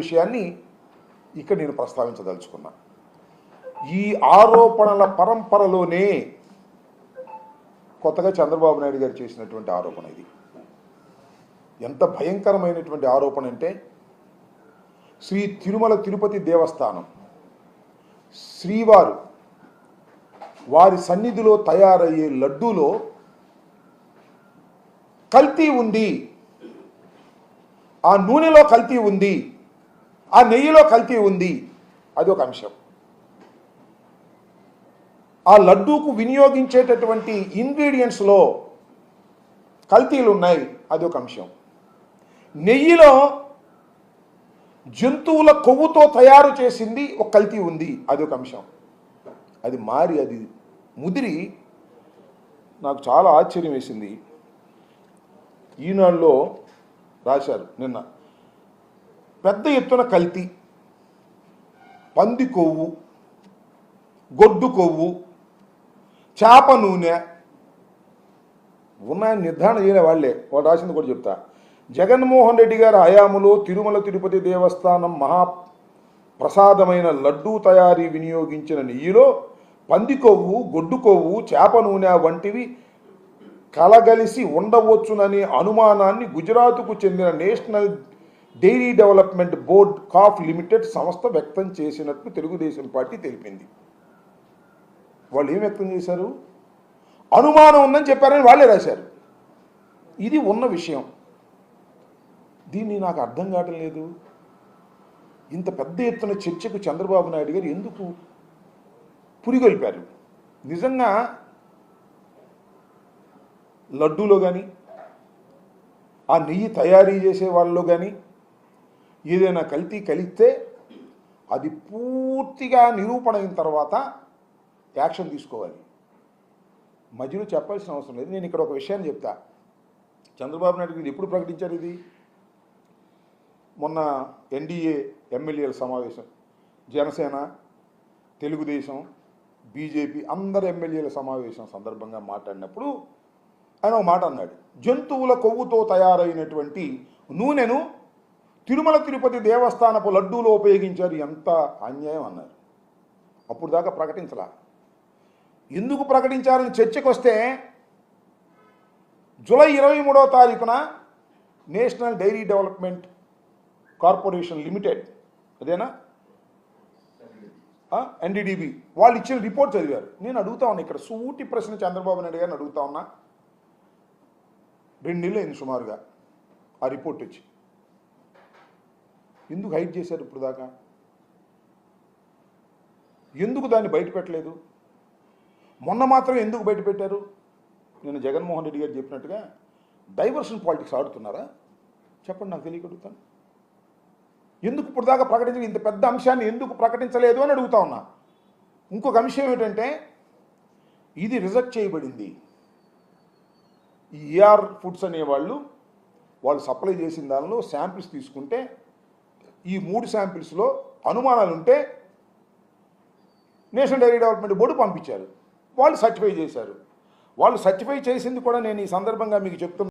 విషయాన్ని ఇక్కడ నేను ప్రస్తావించదలుచుకున్నా. ఈ ఆరోపణల పరంపరలోనే కొత్తగా చంద్రబాబు నాయుడు గారు చేసినటువంటి ఆరోపణ ఇది. ఎంత భయంకరమైనటువంటి ఆరోపణ అంటే, శ్రీ తిరుమల తిరుపతి దేవస్థానం శ్రీవారు వారి సన్నిధిలో తయారయ్యే లడ్డూలో కల్తీ ఉంది, ఆ నూనెలో కల్తీ ఉంది, ఆ నెయ్యిలో కల్తీ ఉంది, అది ఒక అంశం. ఆ లడ్డూకు వినియోగించేటటువంటి ఇంగ్రీడియంట్స్లో కల్తీలు ఉన్నాయి, అది ఒక అంశం. నెయ్యిలో జంతువుల కొవ్వుతో తయారు చేసింది ఒక కల్తీ ఉంది, అది ఒక అంశం. అది మారి అది ముదిరి నాకు చాలా ఆశ్చర్యం వేసింది. ఈనాడులో రాశారు నిన్న, పెద్ద ఎత్తున కల్తీ, పంది కొవ్వు, గొడ్డు కొవ్వు, చేప నూనె ఉన్నాయని నిర్ధారణ చేయలే వాళ్ళే. వాళ్ళు రాసింది కూడా చెప్తా. జగన్మోహన్ రెడ్డి గారి హయాములో తిరుమల తిరుపతి దేవస్థానం మహాప్రసాదమైన లడ్డూ తయారీ వినియోగించిన నెయ్యిలో పంది కొవ్వు, గొడ్డు కొవ్వు, చేప నూనె వంటివి కలగలిసి ఉండవచ్చుననే అనుమానాన్ని గుజరాత్కు చెందిన నేషనల్ డైరీ డెవలప్మెంట్ బోర్డ్ కాఫ్ లిమిటెడ్ సంస్థ వ్యక్తం చేసినట్లు తెలుగుదేశం పార్టీ తెలిపింది. వాళ్ళు ఏం వ్యక్తం చేశారు? అనుమానం ఉందని చెప్పారని వాళ్ళే రాశారు. ఇది ఉన్న విషయం. దీన్ని నాకు అర్థం కావటం లేదు. ఇంత పెద్ద ఎత్తున చర్చకు చంద్రబాబు నాయుడు గారు ఎందుకు పురిగొల్పారు? నిజంగా లడ్డూలో కానీ, ఆ నెయ్యి తయారీ చేసే వాళ్ళలో కానీ ఏదైనా కల్తీ కలిస్తే అది పూర్తిగా నిరూపణ అయిన తర్వాత యాక్షన్ తీసుకోవాలి. మధ్యలో చెప్పాల్సిన అవసరం లేదు. నేను ఇక్కడ ఒక విషయాన్ని చెప్తా. చంద్రబాబు నాయుడు గారు ఎప్పుడు ప్రకటించారు ఇది? మొన్న ఎన్డీఏ ఎమ్మెల్యేల సమావేశం, జనసేన, తెలుగుదేశం, బీజేపీ అందరు ఎమ్మెల్యేల సమావేశం సందర్భంగా మాట్లాడినప్పుడు ఆయన ఒక మాట అన్నాడు. జంతువుల కొవ్వుతో తయారైనటువంటి నూనెను తిరుమల తిరుపతి దేవస్థానపు లడ్డూలో ఉపయోగించారు, ఎంత అన్యాయం అన్నారు. అప్పుడు దాకా ప్రకటించలా. ఎందుకు ప్రకటించారని చర్చకు వస్తే జూలై 23వ తారీఖున national dairy development corporation limited, అదేనా, ఎన్డీడీబీ, వాళ్ళు ఇచ్చిన రిపోర్ట్ చదివారు. నేను అడుగుతా ఉన్నా ఇక్కడ సూటి ప్రశ్న చంద్రబాబు నాయుడు గారిని అడుగుతా ఉన్నా. 2 నెలలు అయింది సుమారుగా ఆ రిపోర్ట్ వచ్చి. ఎందుకు హైడ్ చేశారు ఇప్పుడు దాకా? ఎందుకు దాన్ని బయట పెట్టలేదు? మొన్న మాత్రం ఎందుకు బయట పెట్టారు? నేను జగన్మోహన్ రెడ్డి గారు చెప్పినట్టుగా డైవర్షన్ పాలిటిక్స్ ఆడుతున్నారా? చెప్పండి, నాకు తెలియగలుగుతాను. ఎందుకు ఇప్పుడు దాకా ప్రకటించలేదు? ఇంత పెద్ద అంశాన్ని ఎందుకు ప్రకటించలేదు అని అడుగుతా ఉన్నా. ఇంకొక అంశం ఏమిటంటే, ఇది రిజెక్ట్ చేయబడింది. ఈ ఏఆర్ ఫుడ్స్ అనేవాళ్ళు సప్లై చేసిన దానిలో శాంపిల్స్ తీసుకుంటే ఈ 3 శాంపిల్స్లో అనుమానాలు ఉంటే నేషనల్ డైరీ డెవలప్మెంట్ బోర్డు పంపించారు. వాళ్ళు సర్టిఫై చేశారు. వాళ్ళు సర్టిఫై చేసింది కూడా నేను ఈ సందర్భంగా మీకు చెప్తున్నాను.